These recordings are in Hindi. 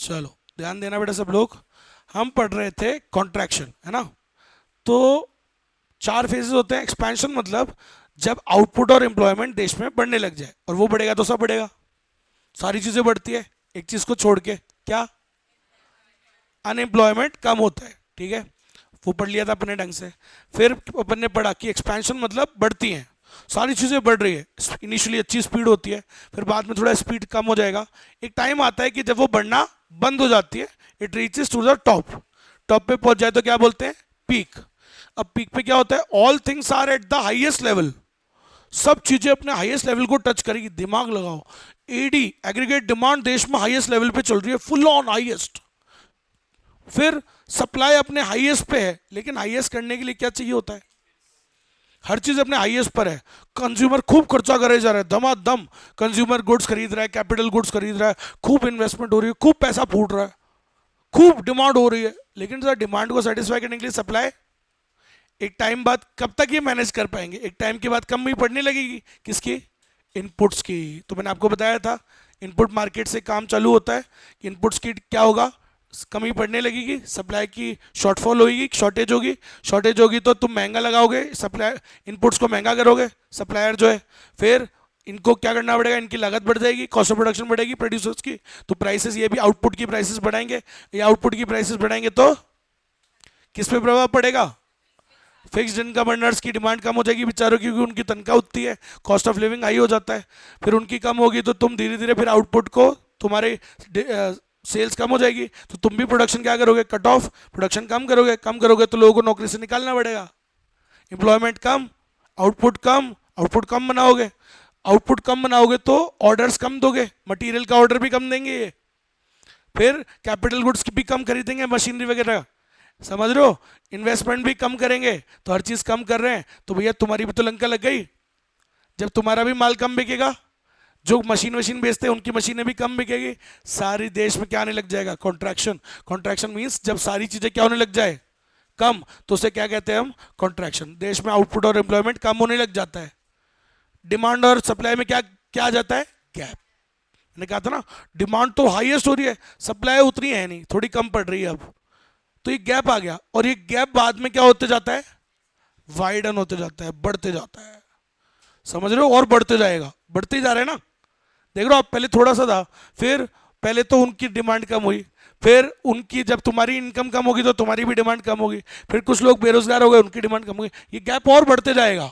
चलो ध्यान देना बेटा सब लोग। हम पढ़ रहे थे कॉन्ट्रैक्शन, है ना। तो चार फेजेस होते हैं। एक्सपेंशन मतलब जब आउटपुट और एम्प्लॉयमेंट देश में बढ़ने लग जाए, और वो बढ़ेगा तो सब बढ़ेगा, सारी चीजें बढ़ती है, एक चीज को छोड़ के। क्या? अनएम्प्लॉयमेंट कम होता है, ठीक है। वो पढ़ लिया था अपने ढंग से। फिर अपन ने पढ़ा कि एक्सपेंशन मतलब बढ़ती हैं, सारी चीज़ें बढ़ रही है, इनिशियली अच्छी स्पीड होती है, फिर बाद में थोड़ा स्पीड कम हो जाएगा। एक टाइम आता है कि जब वो बढ़ना बंद हो जाती है, it reaches to the top. Top पे पहुंच जाए तो क्या बोलते हैं? पीक। अब पीक पे क्या होता है? All things are at the highest level. सब चीजें अपने हाईएस्ट लेवल को टच करेगी। दिमाग लगाओ, एडी एग्रीगेट डिमांड देश में हाईएस्ट लेवल पे चल रही है, फुल ऑन हाईएस्ट। फिर सप्लाई अपने हाईएस्ट पे है, लेकिन हाईएस्ट करने के लिए क्या चाहिए होता है? हर चीज अपने हाईएस्ट पर है। कंज्यूमर खूब खर्चा करे जा रहा है, धमाधम कंज्यूमर गुड्स खरीद रहा है, कैपिटल गुड्स खरीद रहा है, खूब इन्वेस्टमेंट हो रही है, खूब पैसा फूट रहा है, खूब डिमांड हो रही है। लेकिन सर डिमांड को सेटिस्फाई करने के लिए सप्लाई एक टाइम बाद कब तक ये मैनेज कर पाएंगे? एक टाइम के बाद कम ही पड़ने लगेगी। किसकी? इनपुट्स की। तो मैंने आपको बताया था इनपुट मार्केट से काम चालू होता है कि इनपुट्स की क्या होगा? कमी पड़ने लगेगी, सप्लाई की शॉर्टफॉल होगी, शॉर्टेज होगी। शॉर्टेज होगी तो तुम महंगा लगाओगे, सप्लाई इनपुट्स को महंगा करोगे, सप्लायर जो है। फिर इनको क्या करना पड़ेगा? इनकी लागत बढ़ जाएगी, कॉस्ट ऑफ प्रोडक्शन बढ़ेगी प्रोड्यूसर्स की, तो प्राइसेस, ये भी आउटपुट की प्राइसेस बढ़ाएंगे। ये आउटपुट की प्राइसेस बढ़ाएंगे तो किस पे प्रभाव पड़ेगा? फिक्स्ड इनकम अर्नर्स की डिमांड कम हो जाएगी बेचारों की, क्योंकि उनकी तनख्वाह उतनी है, कॉस्ट ऑफ लिविंग हाई हो जाता है। फिर उनकी कम होगी तो तुम धीरे धीरे फिर आउटपुट को, तुम्हारे सेल्स कम हो जाएगी तो तुम भी प्रोडक्शन क्या करोगे? कट ऑफ प्रोडक्शन कम करोगे। कम करोगे तो लोगों को नौकरी से निकालना पड़ेगा। एम्प्लॉयमेंट कम, आउटपुट कम। आउटपुट कम बनाओगे, आउटपुट कम बनाओगे तो ऑर्डर्स कम दोगे, मटेरियल का ऑर्डर भी कम देंगे ये। फिर कैपिटल गुड्स की भी कम खरीदेंगे, मशीनरी वगैरह, समझ रहे हो। इन्वेस्टमेंट भी कम करेंगे, तो हर चीज कम कर रहे हैं तो भैया तुम्हारी भी तो लंका लग गई। जब तुम्हारा भी माल कम बिकेगा, जो मशीन मशीन बेचते हैं उनकी मशीनें भी कम बिकेगी, सारी देश में क्या आने लग जाएगा? कॉन्ट्रैक्शन। कॉन्ट्रैक्शन मीन्स जब सारी चीजें क्या होने लग जाए? कम। तो उसे क्या कहते हैं हम? कॉन्ट्रैक्शन। देश में आउटपुट और एम्प्लॉयमेंट कम होने लग जाता है। डिमांड और सप्लाई में क्या क्या आ जाता है? गैप। मैंने कहा था ना, डिमांड तो हाईएस्ट हो रही है, सप्लाई उतनी है नहीं, थोड़ी कम पड़ रही है अब। तो ये गैप आ गया, और ये गैप बाद में क्या होते जाता है? वाइडन होते जाता है, बढ़ते जाता है। समझ रहे हो? और बढ़ते जाएगा, बढ़ते ही जा रहे हैं ना। देख रहे हो आप, पहले थोड़ा सा था, फिर पहले तो उनकी डिमांड कम हुई, फिर उनकी, जब तुम्हारी इनकम कम होगी तो तुम्हारी भी डिमांड कम होगी, फिर कुछ लोग बेरोजगार हो गए, उनकी डिमांड कम होगी, ये गैप और बढ़ते जाएगा।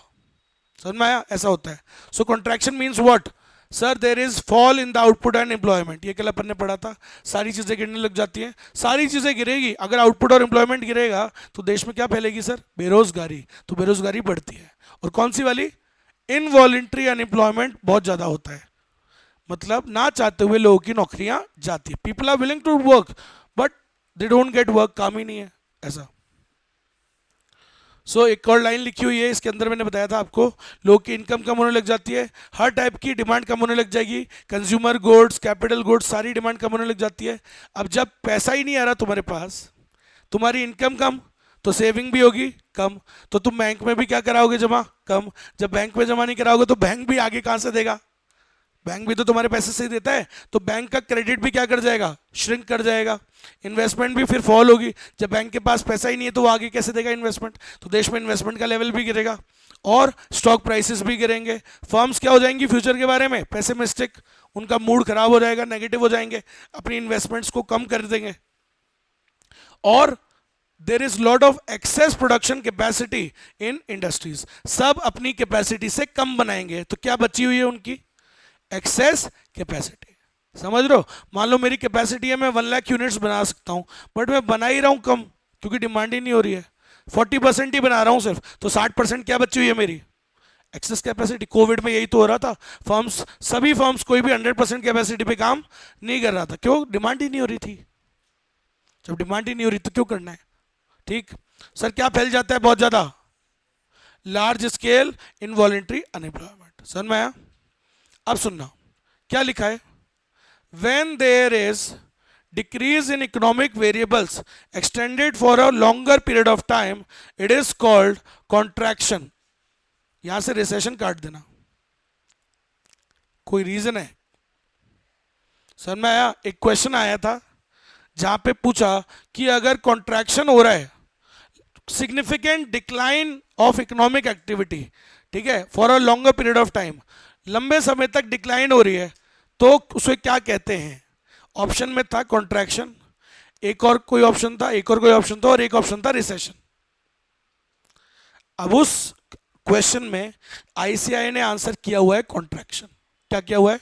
समझ में आया? ऐसा होता है। So contraction means what? Sir there is fall in the output and employment. ये कल अपन ने पढ़ा था। सारी चीजें गिरने लग जाती हैं, सारी चीजें गिरेगी। अगर आउटपुट और एम्प्लॉयमेंट गिरेगा तो देश में क्या फैलेगी सर? बेरोजगारी। तो बेरोजगारी बढ़ती है, और कौन सी वाली? इनवॉलेंट्री अनएम्प्लॉयमेंट बहुत ज्यादा होता है। मतलब ना चाहते हुए लोगों की नौकरियां जाती है। People are willing to work but they don't get work, काम ही नहीं है ऐसा। एक और लाइन लिखी हुई है इसके अंदर, मैंने बताया था आपको, लोगों की इनकम कम होने लग जाती है, हर टाइप की डिमांड कम होने लग जाएगी, कंज्यूमर गुड्स, कैपिटल गुड्स, सारी डिमांड कम होने लग जाती है। अब जब पैसा ही नहीं आ रहा तुम्हारे पास, तुम्हारी इनकम कम, तो सेविंग भी होगी कम, तो तुम बैंक में भी क्या कराओगे? जमा कम। जब बैंक में जमा नहीं कराओगे तो बैंक भी आगे कहां से देगा? बैंक भी तो तुम्हारे पैसे से ही देता है, तो बैंक का क्रेडिट भी क्या कर जाएगा? श्रिंक कर जाएगा। इन्वेस्टमेंट भी फिर फॉल होगी। जब बैंक के पास पैसा ही नहीं है तो वो आगे कैसे देगा इन्वेस्टमेंट? तो देश में इन्वेस्टमेंट का लेवल भी गिरेगा, और स्टॉक प्राइसेस भी गिरेंगे। फर्म्स क्या हो जाएंगी फ्यूचर के बारे में? पेसिमिस्टिक, उनका मूड खराब हो जाएगा, नेगेटिव हो जाएंगे, अपनी इन्वेस्टमेंट्स को कम कर देंगे। और there is lot of excess production capacity in industries. सब अपनी कैपेसिटी से कम बनाएंगे, तो क्या बची हुई है उनकी? Access capacity. समझ रहे हो? मान लो मेरी कैपेसिटी है, मैं 1 लाख यूनिट्स बना सकता हूं, बट मैं बना ही रहा हूं कम, क्योंकि डिमांड ही नहीं हो रही है। 40% ही बना रहा हूं सिर्फ, तो 60% क्या बची हुई है मेरी? Access capacity. कोविड में यही तो हो रहा था, फर्म्स, सभी फर्म्स, कोई भी 100% कैपेसिटी पे काम नहीं कर रहा था। क्यों? डिमांड ही नहीं हो रही थी। जब डिमांड ही नहीं हो रही तो क्यों करना है? ठीक। सर क्या फैल जाता है बहुत ज्यादा? Large scale involuntary unemployment. समझ में आया? अब सुनना क्या लिखा है। When there is decrease in economic variables extended for a longer period of time, it is called contraction. यहां से रिसेशन काट देना। कोई रीजन है? समझ में आया? एक क्वेश्चन आया था जहां पे पूछा कि अगर कॉन्ट्रैक्शन हो रहा है, significant decline of economic activity, ठीक है, for a longer period of time, लंबे समय तक डिक्लाइन हो रही है, तो उसे क्या कहते हैं? ऑप्शन में था कॉन्ट्रैक्शन, एक और कोई ऑप्शन था, एक और कोई ऑप्शन था, और एक ऑप्शन था रिसेशन। अब उस क्वेश्चन में आईसीआई ने आंसर किया हुआ है कॉन्ट्रैक्शन। क्या किया हुआ है?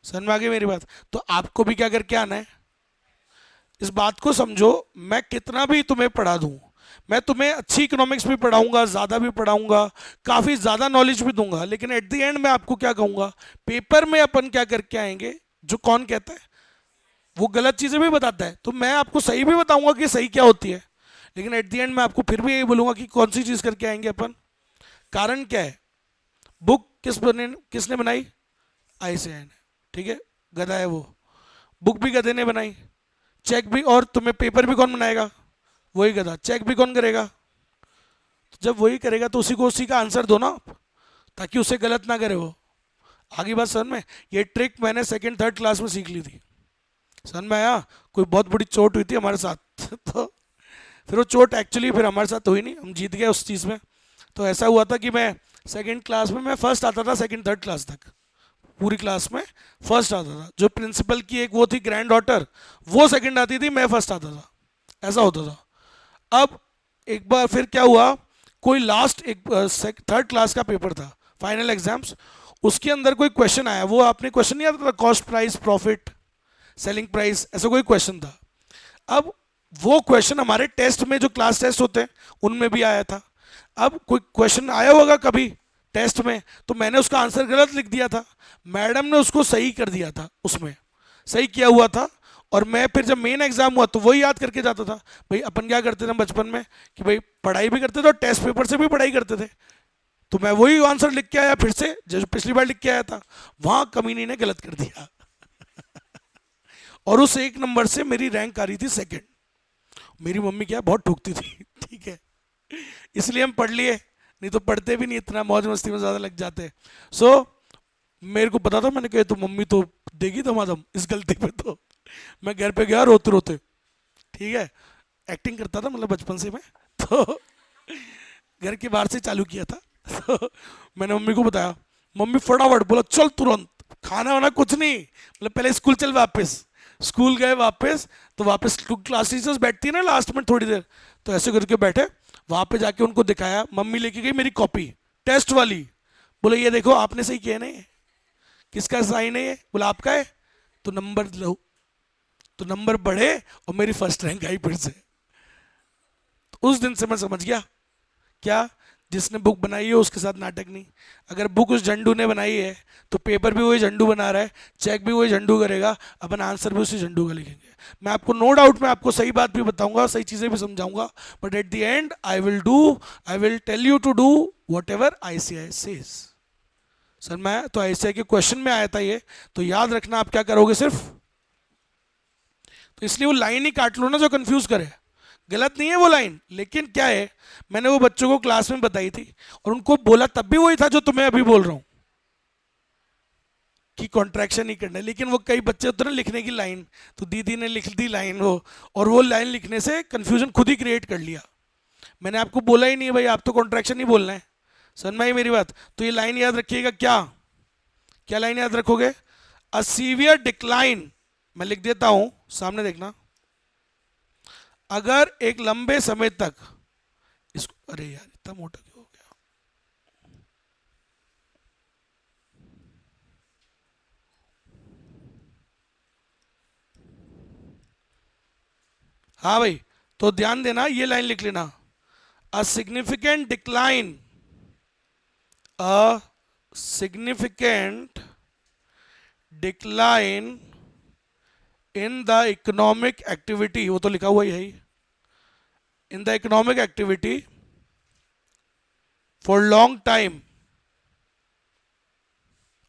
समझ में आ गई मेरी बात? तो आपको भी क्या करके आना है, इस बात को समझो। मैं कितना भी तुम्हें पढ़ा दूं, मैं तुम्हें अच्छी इकोनॉमिक्स भी पढ़ाऊंगा, ज़्यादा भी पढ़ाऊंगा, काफ़ी ज़्यादा नॉलेज भी दूंगा, लेकिन एट द एंड मैं आपको क्या कहूँगा, पेपर में अपन क्या करके आएंगे, जो कौन कहता है वो गलत चीज़ें भी बताता है, तो मैं आपको सही भी बताऊंगा कि सही क्या होती है, लेकिन एट द एंड मैं आपको फिर भी यही बोलूंगा कि कौन सी चीज़ करके आएंगे अपन। कारण क्या है? बुक किसने बनाई? आईसीआई ने, ठीक है, गधा है वो, बुक भी गधे ने बनाई, चेक भी, और तुम्हें पेपर भी कौन बनाएगा? वही गधा। चेक भी कौन करेगा? तो जब वही करेगा तो उसी को उसी का आंसर दो ना आप, ताकि उसे गलत ना करे वो। आगे बात समझ में? ये ट्रिक मैंने सेकंड थर्ड क्लास में सीख ली थी, समझ में आया? कोई बहुत बड़ी चोट हुई थी हमारे साथ तो फिर वो चोट एक्चुअली फिर हमारे साथ हुई नहीं, हम जीत गए उस चीज़ में। तो ऐसा हुआ था कि मैं सेकंड क्लास में मैं फर्स्ट आता था, सेकंड थर्ड क्लास तक पूरी क्लास में फर्स्ट आता था। जो प्रिंसिपल की एक वो थी ग्रैंड डॉटर, वो सेकंड आती थी, मैं फर्स्ट आता था, ऐसा होता था। अब एक बार फिर क्या हुआ, कोई लास्ट एक थर्ड क्लास का पेपर था, फाइनल एग्जाम्स, उसके अंदर कोई क्वेश्चन आया, वो आपने क्वेश्चन नहीं आता था, cost price profit selling price, ऐसा कोई क्वेश्चन था। अब वो क्वेश्चन हमारे टेस्ट में, जो क्लास टेस्ट होते हैं उनमें भी आया था। अब कोई क्वेश्चन आया होगा कभी टेस्ट में, तो मैंने उसका आंसर गलत लिख दिया था, मैडम ने उसको सही कर दिया था, उसमें सही किया हुआ था, और मैं फिर जब मेन एग्जाम हुआ तो वही याद करके जाता था। भाई अपन क्या करते थे बचपन में कि भाई पढ़ाई भी करते थे और टेस्ट पेपर से भी पढ़ाई करते थे, तो मैं वही आंसर लिख के आया फिर से, जो पिछली बार लिख के आया था, वहां कमीनी ने गलत कर दिया और उस एक नंबर से मेरी रैंक आ रही थी सेकंड। मेरी मम्मी क्या बहुत ठोकती थी ठीक है, इसलिए हम पढ़ लिए, नहीं तो पढ़ते भी नहीं, इतना मौज मस्ती में ज़्यादा लग जाते। सो मेरे को पता था, मैंने कहा तो मम्मी तो देगी धमाधम इस गलती पे, तो मैं घर पे गया रोते रोते, ठीक है, एक्टिंग करता था मतलब बचपन से मैं, तो घर के बाहर से चालू किया था तो मैंने मम्मी को बताया, मम्मी फटाफट बोला चल तुरंत, खाना वाना कुछ नहीं, मतलब पहले स्कूल चल वापस। स्कूल गए वापस, तो वापस क्लास टीचर्स बैठती है ना लास्ट में थोड़ी देर, तो ऐसे करके बैठे, वहाँ पे जाके उनको दिखाया, मम्मी लेके गई मेरी कॉपी टेस्ट वाली, बोले ये देखो आपने सही किया नहीं, किसका साइन है ये? बोला आपका है, तो नंबर लो, तो नंबर बढ़े और मेरी फर्स्ट रैंक आई फिर से। तो उस दिन से मैं समझ गया, क्या जिसने बुक बनाई है उसके साथ नाटक नहीं। अगर बुक उस झंडू ने बनाई है तो पेपर भी वही झंडू बना रहा है, चेक भी वही झंडू करेगा, अपन आंसर भी उसी झंडू का लिखेंगे। मैं आपको नो डाउट, मैं आपको सही बात भी बताऊंगा, सही चीज़ें भी समझाऊंगा, but at the end I will tell you to do whatever ICI says. Sir मैं तो आईसीआई के क्वेश्चन में आया था ये, तो याद रखना आप क्या करोगे सिर्फ, तो इसलिए वो लाइन ही काट लो ना जो कंफ्यूज करे। गलत नहीं है वो लाइन, लेकिन क्या है, मैंने वो बच्चों को क्लास में बताई थी और उनको बोला तब भी वही था जो तुम्हें अभी बोल रहा हूं कि कॉन्ट्रैक्शन ही करना है, लेकिन वो कई बच्चे होते ना लिखने की लाइन, तो दीदी ने लिख दी लाइन वो, और वो लाइन लिखने से कंफ्यूजन खुद ही क्रिएट कर लिया। मैंने आपको बोला ही नहीं भाई आप तो कॉन्ट्रैक्शन ही बोलना है, समझ में आई मेरी बात? तो ये लाइन याद रखिएगा, क्या क्या लाइन याद रखोगे? अ सीवियर डिक्लाइन, मैं लिख देता हूं सामने देखना, अगर एक लंबे समय तक इसको, अरे यार इतना मोटा क्यों हो गया, हाँ भाई, तो ध्यान देना, ये लाइन लिख लेना, अ significant decline, a significant decline in the economic activity, वो तो लिखा हुआ ही है, in the economic activity for long time,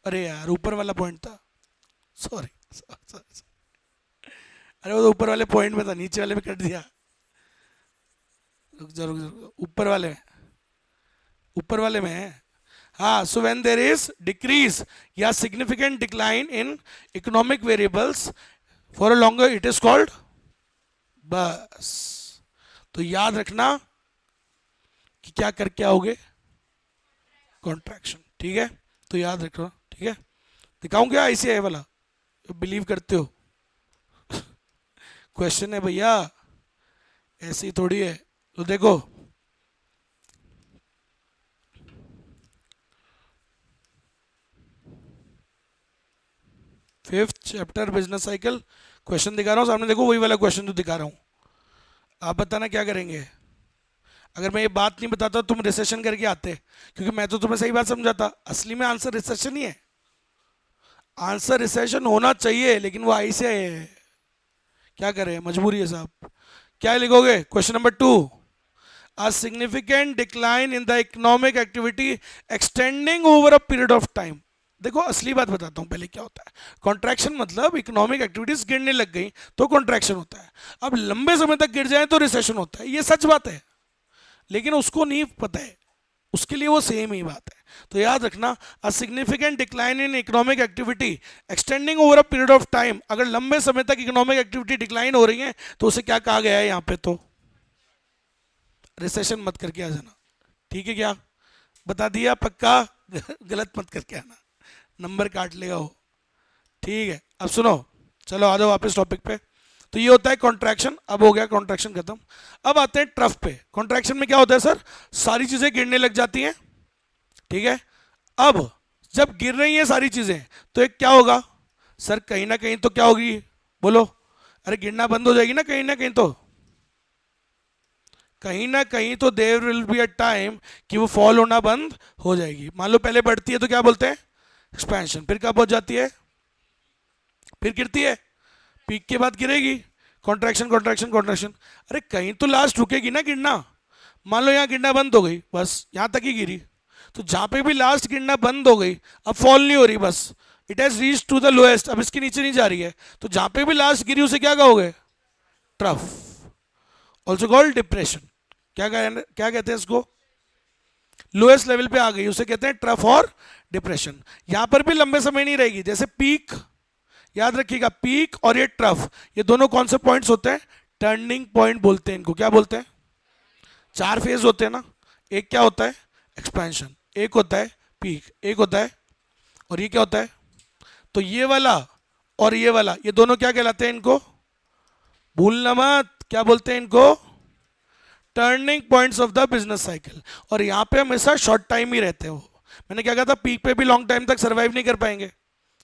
अरे यार ऊपर वाला पॉइंट था, सॉरी, अरे वो तो ऊपर वाले पॉइंट में था, नीचे वाले में कट दिया, रुक जा, ऊपर वाले में है, हाँ। So when there is decrease या significant decline in economic variables for a longer it is called, बस। तो याद रखना कि क्या करके आओगे, कॉन्ट्रैक्शन, ठीक है। तो याद रखना, ठीक है। दिखाऊं क्या ICAI वाला, बिलीव करते हो? क्वेश्चन है भैया, ऐसी थोड़ी है। तो देखो, fifth chapter business cycle, question दिखा रहा हूँ सामने, देखो वही वाला क्वेश्चन जो दिखा रहा हूँ। आप बताना क्या करेंगे। अगर मैं ये बात नहीं बताता तुम रिसेशन करके आते, क्योंकि मैं तो तुम्हें सही बात समझाता, असली में आंसर रिसेशन ही है। आंसर रिसेशन होना चाहिए, लेकिन वो ICAI है, क्या करें, मजबूरी है साहब। क्या लिखोगे question number 2, a significant decline in the economic activity extending over a period of time। देखो असली बात बताता हूं पहले क्या होता है। कॉन्ट्रैक्शन मतलब इकोनॉमिक एक्टिविटीज गिरने लग गई तो कॉन्ट्रैक्शन होता है। अब लंबे समय तक गिर जाए तो रिसेशन होता है, ये सच बात है, लेकिन उसको नहीं पता है, उसके लिए वो सेम ही बात है। तो याद रखना, a significant decline in economic activity extending over a period of time, अगर लंबे समय तक इकोनॉमिक एक्टिविटी डिक्लाइन हो रही है तो उसे क्या कहा गया है यहाँ पे, तो रिसेशन मत करके आ जाना, ठीक है क्या, बता दिया पक्का। गलत मत करके आना, नंबर काट लेगा वो, ठीक है। अब सुनो, चलो आ जाओ वापस टॉपिक पे। तो ये होता है कॉन्ट्रैक्शन, अब हो गया कॉन्ट्रैक्शन खत्म। अब आते हैं ट्रफ पे। कॉन्ट्रैक्शन में क्या होता है सर, सारी चीजें गिरने लग जाती हैं, ठीक है। अब जब गिर रही हैं सारी चीजें तो एक क्या होगा सर, कहीं ना कहीं तो क्या होगी, बोलो, अरे गिरना बंद हो जाएगी ना कहीं ना कहीं, तो कहीं ना कहीं तो there will be a time कि वो फॉल होना बंद हो जाएगी। मान लो पहले बढ़ती है तो क्या बोलते हैं, एक्सपेंशन, फिर क्या पहुंच जाती है, फिर गिरती है, पीक के बाद गिरेगी, कॉन्ट्रैक्शन कॉन्ट्रैक्शन कॉन्ट्रैक्शन। अरे कहीं तो लास्ट रुकेगी ना गिरना। मान लो यहाँ गिरना बंद हो गई, बस यहाँ तक ही गिरी, तो जहाँ पे भी लास्ट गिरना बंद हो गई, अब फॉल नहीं हो रही, बस it has reach to the lowest, अब इसके नीचे नहीं जा रही है, तो जहाँ पे भी लास्ट गिरी उसे क्या कहोगे, ट्रफ, ऑल्सो कॉल्ड डिप्रेशन। क्या कहते हैं इसको, लोएस्ट लेवल पे आ गई उसे कहते हैं ट्रफ और डिप्रेशन। यहां पर भी लंबे समय नहीं रहेगी, जैसे पीक, याद रखिएगा पीक और ये ट्रफ, ये दोनों कौन से पॉइंट्स होते हैं, टर्निंग पॉइंट बोलते हैं इनको, क्या बोलते हैं, चार फेज होते हैं ना, एक क्या होता है एक्सपेंशन, एक होता है पीक, एक होता है, और ये क्या होता है, तो ये वाला और ये वाला, ये दोनों क्या कहलाते हैं, इनको भूलना मत, क्या बोलते हैं इनको, turning points of the business cycle. और यहाँ पे हमेशा शॉर्ट टाइम ही रहते हैं वो, मैंने क्या कहा था, पीक पे भी लॉन्ग टाइम तक सर्वाइव नहीं कर पाएंगे,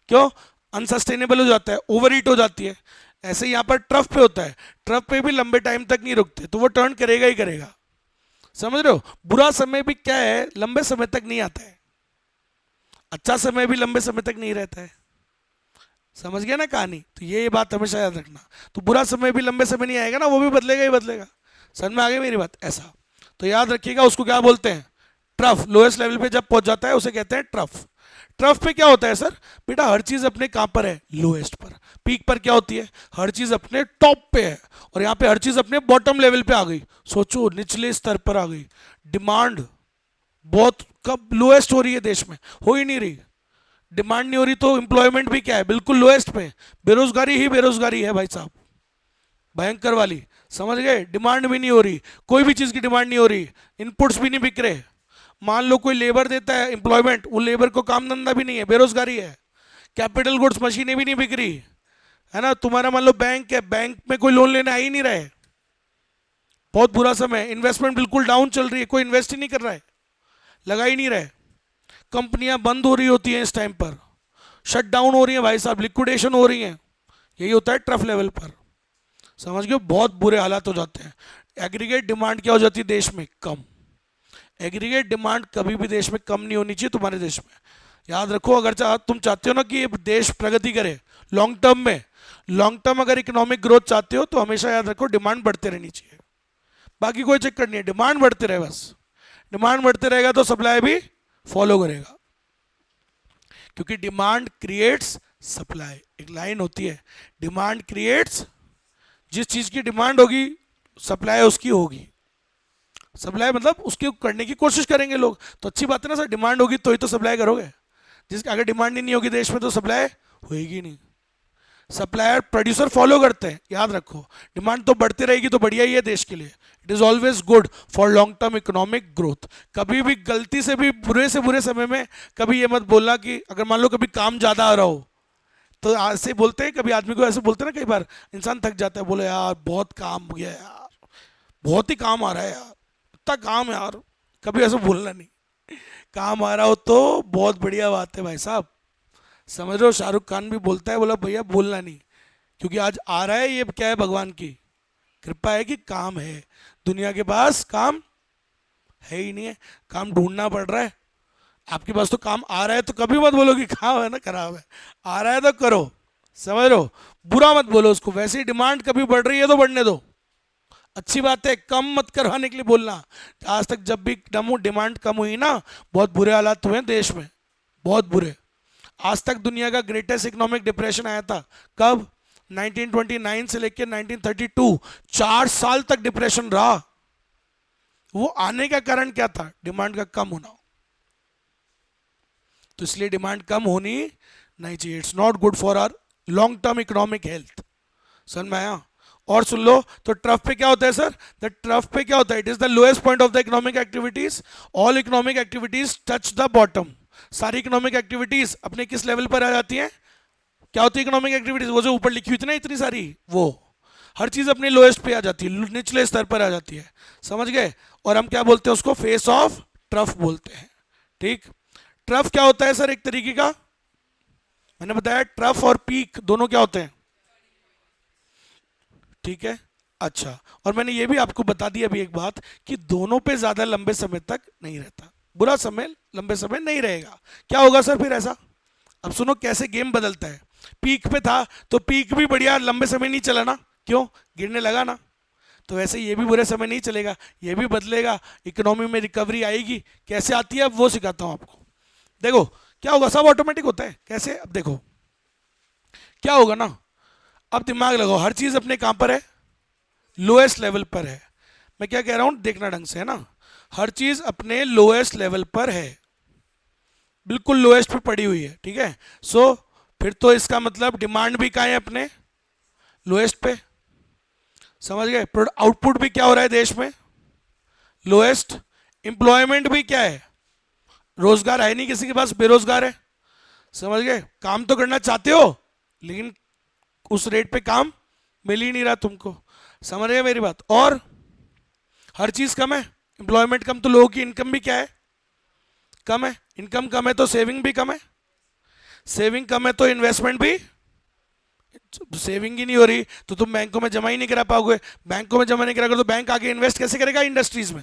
क्यों, अनसस्टेनेबल हो जाता है, ओवर हीट हो जाती है। ऐसे यहाँ पर ट्रफ पे होता है, ट्रफ पे भी लंबे टाइम तक नहीं रुकते, तो वो टर्न करेगा ही करेगा, समझ रहे हो। बुरा समय भी क्या है, लंबे समय तक नहीं आता है, अच्छा समय भी लंबे समय तक नहीं रहता है, समझ गया ना कहानी। तो ये बात हमेशा याद रखना, तो बुरा समय भी लंबे समय नहीं आएगा ना, वो भी बदलेगा ही बदलेगा, समझ में आ गई मेरी बात, ऐसा। तो याद रखिएगा उसको क्या बोलते हैं, ट्रफ, लोएस्ट लेवल पे जब पहुंच जाता है उसे कहते हैं ट्रफ। ट्रफ पे क्या होता है सर, बेटा हर चीज अपने कहां पर है, लोएस्ट पर। पीक पर क्या होती है, हर चीज अपने टॉप पे है, और यहां पे हर चीज अपने बॉटम लेवल पे आ गई, सोचो निचले स्तर पर आ गई। डिमांड बहुत कब लोएस्ट हो रही है देश में, हो ही नहीं रही, डिमांड नहीं हो रही, तो एम्प्लॉयमेंट भी क्या है, बिल्कुल लोएस्ट पे, बेरोजगारी ही बेरोजगारी है भाई साहब, भयंकर वाली, समझ गए। डिमांड भी नहीं हो रही, कोई भी चीज़ की डिमांड नहीं हो रही, इनपुट्स भी नहीं बिक रहे। मान लो कोई लेबर देता है एम्प्लॉयमेंट, वो लेबर को काम धंधा भी नहीं है, बेरोजगारी है। कैपिटल गुड्स मशीनें भी नहीं बिक रही है ना। तुम्हारा मान लो बैंक है, बैंक में कोई लोन लेने आ ही नहीं रहे, बहुत बुरा समय, इन्वेस्टमेंट बिल्कुल डाउन चल रही है, कोई इन्वेस्ट ही नहीं कर रहा है, लगा ही नहीं रहे। कंपनियां बंद हो रही होती हैं इस टाइम पर, शट डाउन हो रही हैं भाई साहब, लिक्विडेशन हो रही हैं, यही होता है ट्रफ लेवल पर, समझ गए, बहुत बुरे हालात हो जाते हैं। एग्रीगेट डिमांड क्या हो जाती है देश में, कम। एग्रीगेट डिमांड कभी भी देश में कम नहीं होनी चाहिए तुम्हारे देश में, याद रखो। अगर तुम चाहते हो ना कि देश प्रगति करे लॉन्ग टर्म में, लॉन्ग टर्म अगर इकोनॉमिक ग्रोथ चाहते हो तो हमेशा याद रखो डिमांड बढ़ते रहनी चाहिए, बाकी कोई चक्कर नहीं है, डिमांड बढ़ते रहे बस। डिमांड बढ़ते रहेगा तो सप्लाई भी फॉलो करेगा, क्योंकि डिमांड क्रिएट्स सप्लाई, एक लाइन होती है, डिमांड क्रिएट्स, जिस चीज की डिमांड होगी सप्लाई उसकी होगी, सप्लाई मतलब उसकी करने की कोशिश करेंगे लोग, तो अच्छी बात है ना सर, डिमांड होगी तो ही तो सप्लाई करोगे, जिस अगर डिमांड ही नहीं होगी देश में तो सप्लाई होएगी नहीं, सप्लायर प्रोड्यूसर फॉलो करते हैं, याद रखो। डिमांड तो बढ़ती रहेगी तो बढ़िया ही है देश के लिए। It is always good for long term economic growth. कभी भी गलती से भी बुरे से बुरे समय में कभी ये मत बोलना कि अगर मान लो कभी काम ज़्यादा आ रहा हो, तो ऐसे बोलते हैं कभी आदमी को, ऐसे बोलते हैं ना, कई बार इंसान थक जाता है, बोले यार बहुत काम हो गया यार, बहुत ही काम आ रहा है यार, इतना काम है यार। कभी ऐसा बोलना नहीं। काम आ रहा हो तो बहुत बढ़िया बात है भाई साहब, समझ रहे हो। शाहरुख खान भी बोलता है, बोला भैया बोलना नहीं, क्योंकि आज आ रहा है, ये क्या है, भगवान की कृपा है कि काम है। दुनिया के पास काम है ही नहीं है, काम ढूंढना पड़ रहा है। आपके पास तो काम आ रहा है, तो कभी मत बोलो कि काम है ना खराब है, आ रहा है तो करो, समझ रहे हो। बुरा मत बोलो उसको। वैसे ही डिमांड कभी बढ़ रही है तो बढ़ने दो, अच्छी बात है, कम मत करवाने के लिए बोलना। आज तक जब भी डिमांड कम हुई ना, बहुत बुरे हालात हुए हैं देश में, बहुत बुरे। आज तक दुनिया का ग्रेटेस्ट इकोनॉमिक डिप्रेशन आया था कब? 1929 से लेकर 1932, 4 साल तक डिप्रेशन रहा। वो आने का कारण क्या था? डिमांड का कम होना। तो इसलिए डिमांड कम होनी नहीं चाहिए। It's not good for our long term economic health. समझ में आया? और सुन लो, तो ट्रफ पे क्या होता है सर? द ट्रफ पे क्या होता है? It is the lowest point of the economic activities. All economic activities touch the bottom. सारी इकोनॉमिक एक्टिविटीज अपने किस लेवल पर आ जाती हैं? क्या होती है इकोनॉमिक एक्टिविटीज? वो जो ऊपर लिखी हुई थी ना इतनी सारी, वो हर चीज अपने लोएस्ट पे आ जाती है, निचले स्तर पर आ जाती है। समझ गए? और हम क्या बोलते हैं उसको? फेस ऑफ ट्रफ बोलते हैं। ठीक। ट्रफ क्या होता है सर? एक तरीके का, मैंने बताया ट्रफ और पीक दोनों क्या होते हैं। ठीक है, अच्छा। और मैंने ये भी आपको बता दिया अभी एक बात, कि दोनों पे ज्यादा लंबे समय तक नहीं रहता। बुरा समय लंबे समय नहीं रहेगा। क्या होगा सर फिर ऐसा? अब सुनो कैसे गेम बदलता है। पीक पे था तो पीक भी बढ़िया लंबे समय नहीं चला ना, क्यों? गिरने लगा ना। तो वैसे ये भी बुरे समय नहीं चलेगा, ये भी बदलेगा, इकोनॉमी में रिकवरी आएगी। कैसे आती है अब वो सिखाता हूं आपको। देखो क्या होगा, सब ऑटोमेटिक होता है। कैसे? अब देखो क्या होगा ना, अब दिमाग लगाओ, हर चीज अपने कहां पर है? लोएस्ट लेवल पर है। मैं क्या कह रहा हूं, देखना ढंग से, है ना। हर चीज अपने लोएस्ट लेवल पर है, बिल्कुल लोएस्ट पे पड़ी हुई है। ठीक है, सो फिर तो इसका मतलब डिमांड भी कहाँ है? अपने लोएस्ट पे। समझ गए? आउटपुट भी क्या हो रहा है देश में? लोएस्ट। एम्प्लॉयमेंट भी क्या है? रोजगार है नहीं किसी के पास, बेरोजगार है। समझ गए? काम तो करना चाहते हो लेकिन उस रेट पे काम मिल ही नहीं रहा तुमको। समझ गए मेरी बात? और हर चीज कम है, एम्प्लॉयमेंट कम, तो लोगों की इनकम भी क्या है? कम है। इनकम कम है तो सेविंग भी कम है, सेविंग कम है तो इन्वेस्टमेंट भी, सेविंग ही नहीं हो रही तो तुम बैंकों में जमा ही नहीं करा पाओगे। बैंकों में जमा नहीं करा तो बैंक आगे इन्वेस्ट कैसे करेगा? इंडस्ट्रीज में।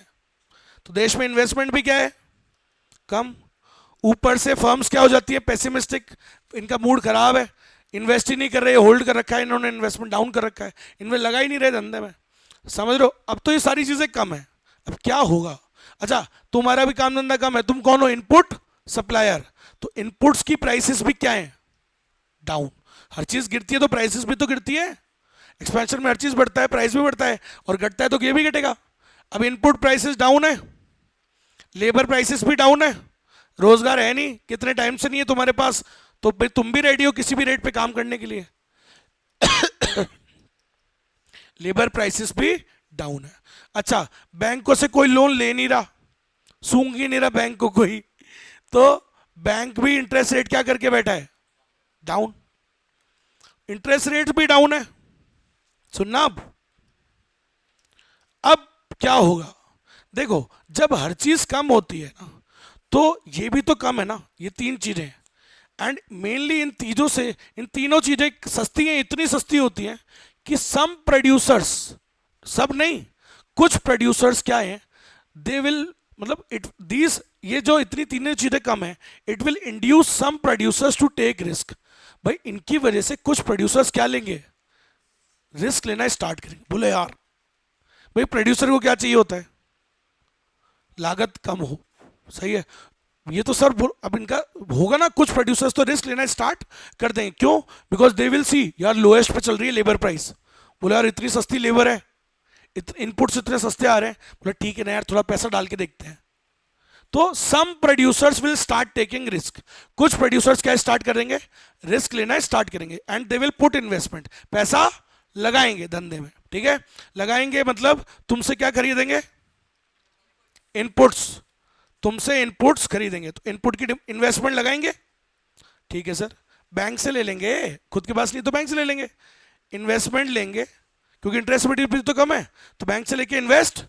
तो देश में इन्वेस्टमेंट भी क्या है? कम। ऊपर से फर्म्स क्या हो जाती है? पेसिमिस्टिक, इनका मूड खराब है, इन्वेस्ट ही नहीं कर रहे, होल्ड कर रखा है इन्होंने, इन्वेस्टमेंट डाउन कर रखा है, इनमें लगा ही नहीं रहे धंधे में। समझ रहे हो? अब तो ये सारी चीजें कम है, अब क्या होगा? अच्छा, तुम्हारा भी काम धंधा कम है, तुम कौन हो? Input supplier. तो इनपुट्स की प्राइसेस भी क्या है? डाउन। हर चीज गिरती है तो प्राइसेस भी तो गिरती है। एक्सपेंशन में हर चीज बढ़ता है, प्राइस भी बढ़ता है, और घटता है तो ये भी घटेगा। अब इनपुट प्राइसेस डाउन है, लेबर प्राइसेस भी डाउन है, रोजगार है नहीं, कितने टाइम से नहीं है तुम्हारे पास, तो भाई तुम भी रेडी हो किसी भी रेट पे काम करने के लिए। लेबर प्राइसेस भी डाउन है। अच्छा, बैंकों से कोई लोन ले नहीं रहा, सूंघ ही नहीं रहा बैंक को कोई, तो बैंक भी इंटरेस्ट रेट क्या करके बैठा है? डाउन। इंटरेस्ट रेट भी डाउन है। सुनना अब क्या होगा? देखो, जब हर चीज कम होती है ना, तो ये भी तो कम है ना, ये तीन चीजें। एंड मेनली इन तीनों से, इन तीनों चीजें सस्ती हैं, इतनी सस्ती होती हैं कि सम प्रोड्यूसर्स, सब नहीं, कुछ प्रोड्यूसर्स क्या है, दे विल, मतलब इट दीज, ये जो इतनी तीनों चीजें कम है, it will induce some producers to take risk. भाई इनकी वजह से कुछ प्रोड्यूसर्स क्या लेंगे? रिस्क लेना स्टार्ट करेंगे। बोले यार, भाई प्रोड्यूसर को क्या चाहिए होता है? लागत कम हो। सही है, ये तो सर अब इनका होगा ना, कुछ प्रोड्यूसर्स तो रिस्क लेना स्टार्ट कर देंगे। क्यों? बिकॉज दे विल सी यार लोएस्ट पे चल रही है लेबर प्राइस। बोले यार इतनी सस्ती लेबर है, इनपुट्स इतने सस्ते आ रहे हैं, बोले ठीक है ना यार, थोड़ा पैसा डाल के देखते हैं। तो some producers will start taking risk, कुछ प्रोड्यूसर्स क्या स्टार्ट करेंगे, रिस्क लेना स्टार्ट करेंगे, and they will put investment, पैसा लगाएंगे धंधे में, ठीक है। लगाएंगे मतलब तुमसे क्या खरीदेंगे, इनपुट्स, तुमसे इनपुट्स खरीदेंगे, तो इनपुट की इन्वेस्टमेंट लगाएंगे, ठीक है सर। बैंक से ले लेंगे, खुद के पास नहीं तो बैंक से ले लेंगे, इन्वेस्टमेंट लेंगे क्योंकि इंटरेस्ट भी तो कम है, तो बैंक से लेके इन्वेस्ट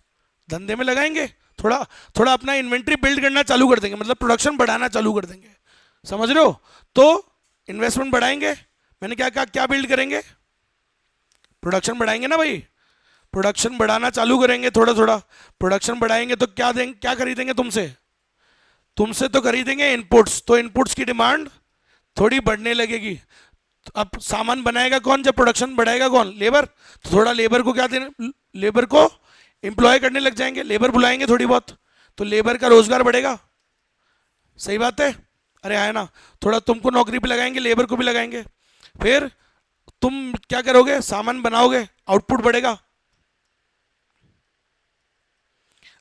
धंधे में लगाएंगे, थोड़ा थोड़ा अपना इन्वेंट्री बिल्ड करना चालू कर देंगे, मतलब प्रोडक्शन बढ़ाना चालू कर देंगे, समझ रहे हो। तो इन्वेस्टमेंट बढ़ाएंगे, मैंने क्या कहा, क्या बिल्ड करेंगे, प्रोडक्शन बढ़ाएंगे ना भाई, प्रोडक्शन बढ़ाना चालू करेंगे, थोड़ा थोड़ा प्रोडक्शन बढ़ाएंगे तो क्या देंगे, क्या खरीदेंगे तुमसे, तुमसे तो खरीदेंगे इनपुट्स, तो इनपुट्स की डिमांड थोड़ी बढ़ने लगेगी। तो अब सामान बनाएगा कौन, जब प्रोडक्शन बढ़ाएगा कौन, लेबर, तो थोड़ा लेबर को क्या देने, लेबर को एम्प्लॉय करने लग जाएंगे, लेबर बुलाएंगे थोड़ी बहुत, तो लेबर का रोजगार बढ़ेगा, सही बात है, अरे है ना, थोड़ा तुमको नौकरी पे लगाएंगे, लेबर को भी लगाएंगे, फिर तुम क्या करोगे, सामान बनाओगे, आउटपुट बढ़ेगा।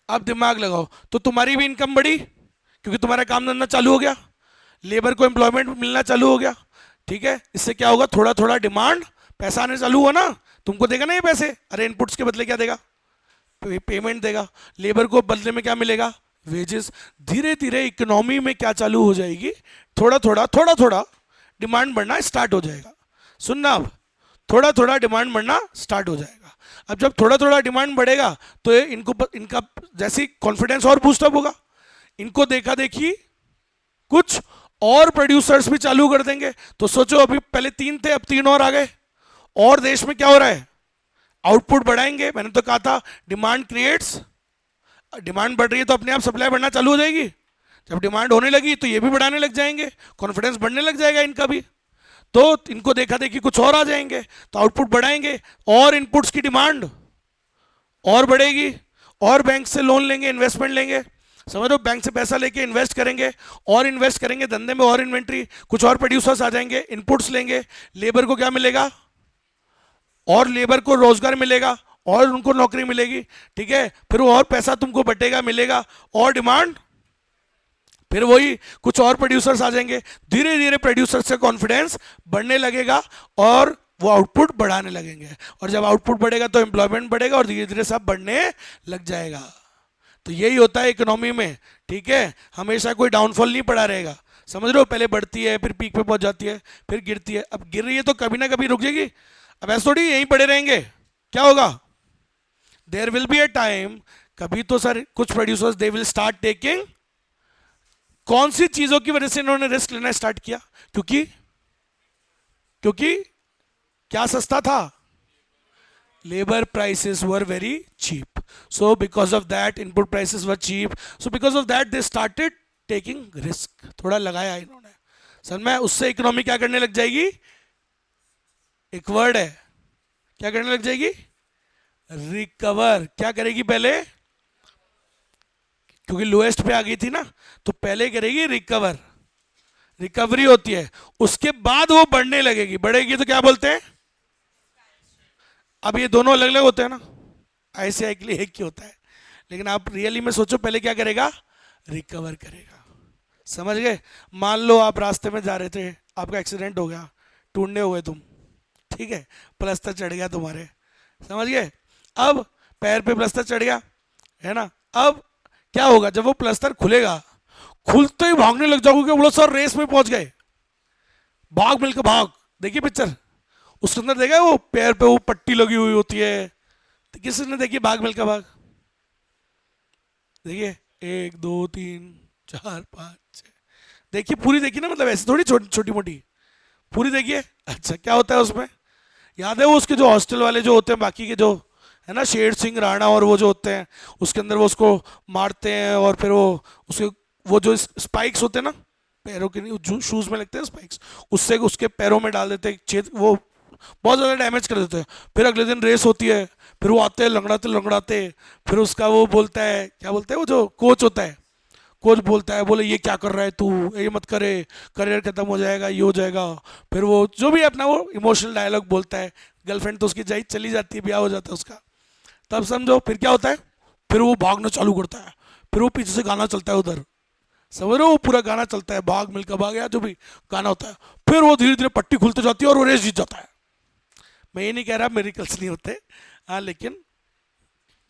अब दिमाग लगाओ, तो तुम्हारी भी इनकम बढ़ी क्योंकि तुम्हारा काम धंधा चालू हो गया, लेबर को एम्प्लॉयमेंट मिलना चालू हो गया, ठीक है। इससे क्या होगा, थोड़ा थोड़ा डिमांड, पैसा आने चालू हुआ ना, तुमको देगा ना ये पैसे, अरे इनपुट्स के बदले क्या देगा, पेमेंट देगा, लेबर को बदले में क्या मिलेगा, वेजेस। धीरे धीरे इकोनॉमी में क्या चालू हो जाएगी, थोड़ा थोड़ा डिमांड बढ़ना स्टार्ट हो जाएगा, सुनना अब, थोड़ा थोड़ा डिमांड बढ़ना स्टार्ट हो जाएगा। अब जब थोड़ा थोड़ा डिमांड बढ़ेगा तो इनका जैसे कॉन्फिडेंस और बूस्टअप होगा, इनको देखा देखी कुछ और प्रोड्यूसर्स भी चालू कर देंगे। तो सोचो अभी पहले 3 थे, अब 3 और आ गए, और देश में क्या हो रहा है, आउटपुट बढ़ाएंगे, मैंने तो कहा था डिमांड क्रिएट्स, डिमांड बढ़ रही है तो अपने आप सप्लाई बढ़ना चालू हो जाएगी, जब डिमांड होने लगी तो ये भी बढ़ाने लग जाएंगे, कॉन्फिडेंस बढ़ने लग जाएगा इनका भी, तो इनको देखा देखी कुछ और आ जाएंगे, तो आउटपुट बढ़ाएंगे, और इनपुट्स की डिमांड और बढ़ेगी, और बैंक से लोन लेंगे, इन्वेस्टमेंट लेंगे, समझ लो, बैंक से पैसा लेके इन्वेस्ट करेंगे, और इन्वेस्ट करेंगे धंधे में, और इन्वेंट्री, कुछ और प्रोड्यूसर्स आ जाएंगे, इनपुट्स लेंगे, लेबर को क्या मिलेगा, और लेबर को रोजगार मिलेगा, और उनको नौकरी मिलेगी, ठीक है, फिर और पैसा तुमको बटेगा, मिलेगा, और डिमांड, फिर वही कुछ और प्रोड्यूसर्स आ जाएंगे, धीरे धीरे प्रोड्यूसर्स से कॉन्फिडेंस बढ़ने लगेगा, और वो आउटपुट बढ़ाने लगेंगे, और जब आउटपुट बढ़ेगा तो एम्प्लॉयमेंट बढ़ेगा, और धीरे धीरे सब बढ़ने लग जाएगा। तो यही होता है इकोनॉमी में, ठीक है, हमेशा कोई डाउनफॉल नहीं पड़ा रहेगा, समझ रहे हो, पहले बढ़ती है, फिर पीक पे पहुंच जाती है, फिर गिरती है, अब गिर रही है तो कभी ना कभी रुक जाएगी, अब ऐसा थोड़ी यहीं पड़े रहेंगे, क्या होगा, there will be a time, कभी तो सर कुछ producers they will start taking, कौन सी चीजों की वजह से इन्होंने रिस्क लेना स्टार्ट किया, क्योंकि क्योंकि क्या सस्ता था, labor prices were very cheap, so because of that input prices were cheap, so because of that they started taking risk, थोड़ा लगाया इन्होंने, समझ में, उससे इकोनॉमी क्या करने लग जाएगी, एक वर्ड है, क्या करने लग जाएगी, रिकवर, क्या करेगी पहले, क्योंकि लोएस्ट पे आ गई थी ना, तो पहले करेगी रिकवर, रिकवरी होती है, उसके बाद वो बढ़ने लगेगी, बढ़ेगी तो क्या बोलते हैं, अब ये दोनों अलग अलग होते हैं ना, ICI के लिए एक ही होता है, लेकिन आप रियली में सोचो, पहले क्या करेगा, रिकवर करेगा, समझ गए। मान लो आप रास्ते में जा रहे थे, आपका एक्सीडेंट हो गया, टूटने हो गए तुम, ठीक है, प्लस्तर चढ़ गया तुम्हारे, समझ गए, अब पैर पे प्लस्तर चढ़ गया है ना, अब क्या होगा, जब वो प्लस्तर खुलेगा, खुलते ही भागने लग जाओगे, बोलो सर रेस में पहुंच गए, भाग मिलकर भाग, देखिए पिक्चर, उसके अंदर देखा वो पैर पे वो पट्टी लगी हुई होती है, तो किसी ने देखी भाग मिलकर भाग, देखिए 1 2 3 4 5 6, देखिए पूरी देखी ना, मतलब ऐसे थोड़ी छोटी मोटी, पूरी देखिए। अच्छा क्या होता है उसमें, याद है वो उसके जो हॉस्टल वाले जो होते हैं, बाकी के जो है ना, शेर सिंह राणा और वो जो होते हैं, उसके अंदर वो उसको मारते हैं, और फिर वो उसके वो जो स्पाइक्स होते हैं ना, पैरों के नहीं, शूज में लगते हैं स्पाइक्स, उससे उसके पैरों में डाल देते हैं छेद, वो बहुत ज़्यादा डैमेज कर देते हैं। फिर अगले दिन रेस होती है, फिर वो आते हैं लंगड़ाते लंगड़ाते, फिर उसका वो बोलता है, क्या बोलते हैं, वो जो कोच होता है, कोच बोलता है, बोले ये क्या कर रहा है तू, ये मत करे, करियर खत्म हो जाएगा, ये हो जाएगा, फिर वो जो भी अपना वो इमोशनल डायलॉग बोलता है, गर्लफ्रेंड तो उसकी जाई चली जाती है, ब्याह हो जाता है उसका, तब समझो फिर क्या होता है, फिर वो भागना चालू करता है, फिर वो पीछे से गाना चलता है उधर, समझ रहे हो, वो पूरा गाना चलता है, भाग मिल्खा भाग, या जो भी गाना होता है, फिर वो धीरे धीरे पट्टी खुलती जाती है और वो रेस जीत जाता है। मैं ये नहीं कह रहा मेरिकल्स नहीं होते, हाँ, लेकिन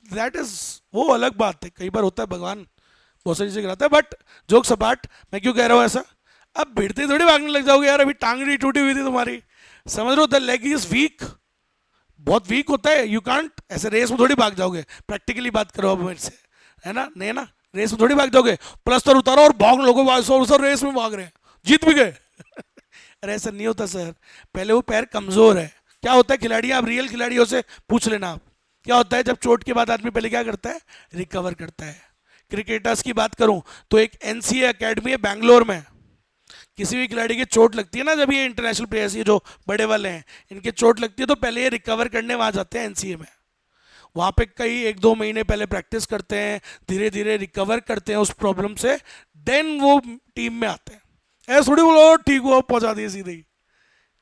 दैट इज, वो अलग बात है, कई बार होता है, भगवान बहुत सारी चीजें कराता है। बट जोक सपाट, मैं क्यों कह रहा हूँ ऐसा, अब भिड़ते थोड़ी भागने लग जाओगे यार, अभी टांग नहीं टूटी हुई थी तुम्हारी, समझ रहे हो, द लेग इज वीक, बहुत वीक होता है, यू कांट ऐसे रेस में थोड़ी भाग जाओगे, प्रैक्टिकली बात करो अब मेरे से, है ना, नहीं ना, रेस में थोड़ी भाग जाओगे, प्लस्तर उतारो और भाग लोगों सर रेस में भाग रहे हैं, जीत भी गए। अरे ऐसा नहीं होता सर, पहले वो पैर कमजोर है, क्या होता है खिलाड़ी, आप रियल खिलाड़ियों से पूछ लेना आप, क्या होता है जब चोट के बाद आदमी पहले क्या करता है, रिकवर करता है। क्रिकेटर्स की बात करूं तो एक एनसीए एकेडमी है बैंगलोर में, किसी भी खिलाड़ी की चोट लगती है ना, जब ये इंटरनेशनल प्लेयर्स ये जो बड़े वाले हैं इनके चोट लगती है, तो पहले ये रिकवर करने वहां जाते हैं एनसीए में, वहां पे कई 1-2 महीने पहले प्रैक्टिस करते हैं, धीरे धीरे रिकवर करते हैं उस प्रॉब्लम से, देन वो टीम में आते हैं। ऐसा थोड़ी बोलो ठीक हुआ पहुंचा दिए सीधे ही,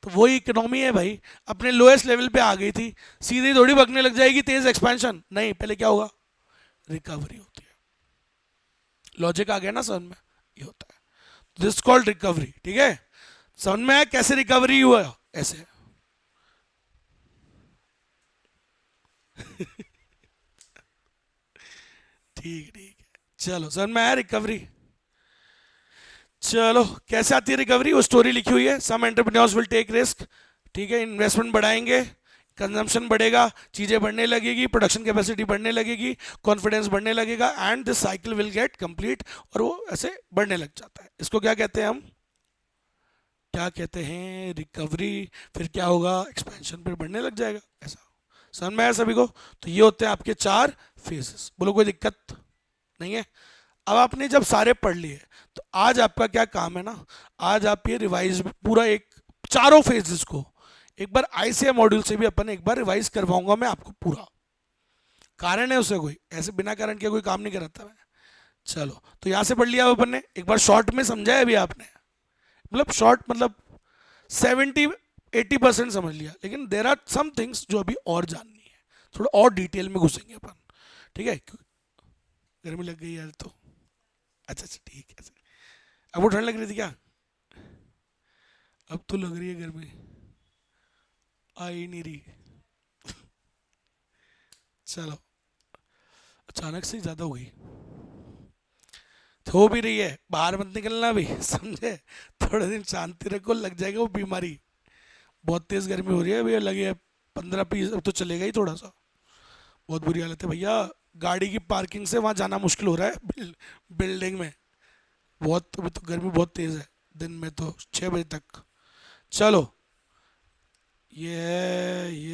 तो वही इकोनॉमी है भाई, अपने लोएस्ट लेवल पे आ गई थी, सीधे ही थोड़ी भगने लग जाएगी तेज एक्सपेंशन, नहीं, पहले क्या होगा, रिकवरी होती है। लॉजिक आ गया ना समझ में, ये होता है, दिस कॉल्ड रिकवरी, ठीक है, समझ में आया कैसे रिकवरी हुआ, ऐसे। ठीक ठीक है, चलो समझ में आया रिकवरी। चलो कैसे आती है रिकवरी, वो स्टोरी लिखी हुई है, सम एंटरप्रेन्योर्स विल टेक रिस्क, ठीक है, इन्वेस्टमेंट बढ़ाएंगे, कंजम्पशन बढ़ेगा, चीज़ें बढ़ने लगेगी, प्रोडक्शन कैपेसिटी बढ़ने लगेगी, कॉन्फिडेंस बढ़ने लगेगा, and this cycle will get complete, और वो ऐसे बढ़ने लग जाता है। इसको क्या कहते हैं हम, क्या कहते हैं, रिकवरी। फिर क्या होगा, एक्सपेंशन फिर बढ़ने लग जाएगा, ऐसा। समझ में आया सभी को, तो ये होते हैं आपके 4 फेजेस, बोलो कोई दिक्कत नहीं है। अब आपने जब सारे पढ़ लिए, तो आज आपका क्या काम है ना, आज आप ये रिवाइज पूरा एक चारों फेजेस को एक बार आईसीए मॉड्यूल से भी अपन एक बार रिवाइज करवाऊंगा मैं आपको पूरा, कारण है उसे, कोई ऐसे बिना कारण के कोई काम नहीं कराता मैं। चलो तो यहाँ से पढ़ लिया अपन ने, एक बार शॉर्ट में समझा है अभी आपने, मतलब शॉर्ट मतलब 70-80% समझ लिया, लेकिन देर आर सम थिंग्स जो अभी और जाननी है, थोड़ा और डिटेल में घुसेंगे अपन, ठीक है, गर्मी लग गई यार तो, अच्छा अच्छा ठीक है, अब वो ठंड लग रही थी क्या, अब तो लग रही है गर्मी, आ ही नहीं रही। चलो अचानक से ज़्यादा हो गई, हो भी रही है, बाहर मत निकलना भी, समझे, थोड़े दिन शांति रखो, लग जाएगा वो बीमारी, बहुत तेज़ गर्मी हो रही है, अभी लगी है 15-20, अब तो चलेगा ही थोड़ा सा, बहुत बुरी हालत है भैया, गाड़ी की पार्किंग से वहाँ जाना मुश्किल हो रहा है, बिल्डिंग में, बहुत, अभी तो गर्मी बहुत तेज़ है, दिन में तो 6 बजे तक। चलो ये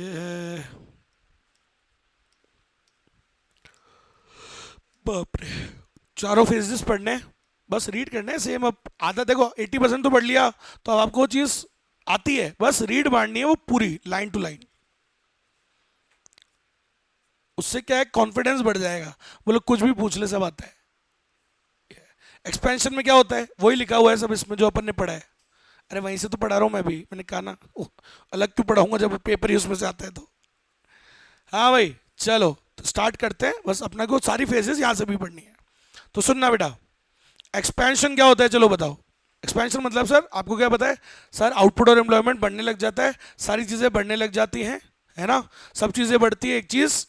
है, बाप रे, चारों फेजेस पढ़ने हैं, बस रीड करने हैं सेम। अब आधा देखो 80% तो पढ़ लिया, तो अब आपको वो चीज़ आती है, बस रीड मारनी है वो पूरी लाइन टू लाइन, उससे क्या है, कॉन्फिडेंस बढ़ जाएगा, बोलो कुछ भी पूछ ले सब आता है। एक्सपेंशन में क्या होता है, वही लिखा हुआ है सब इसमें जो अपन ने पढ़ा है, अरे वहीं से तो पढ़ा रहा हूँ मैं भी, मैंने कहा ना, अलग क्यों पढ़ाऊंगा जब पेपर ही उसमें से आता है तो। हाँ भाई चलो तो स्टार्ट करते हैं, बस अपना को सारी फेजेस यहाँ से भी पढ़नी है, तो सुनना बेटा, एक्सपेंशन क्या होता है, चलो बताओ। एक्सपेंशन मतलब सर आपको क्या पता है, सर आउटपुट और एम्प्लॉयमेंट बढ़ने लग जाता है, सारी चीज़ें बढ़ने लग जाती हैं, है ना, सब चीज़ें बढ़ती है, एक चीज़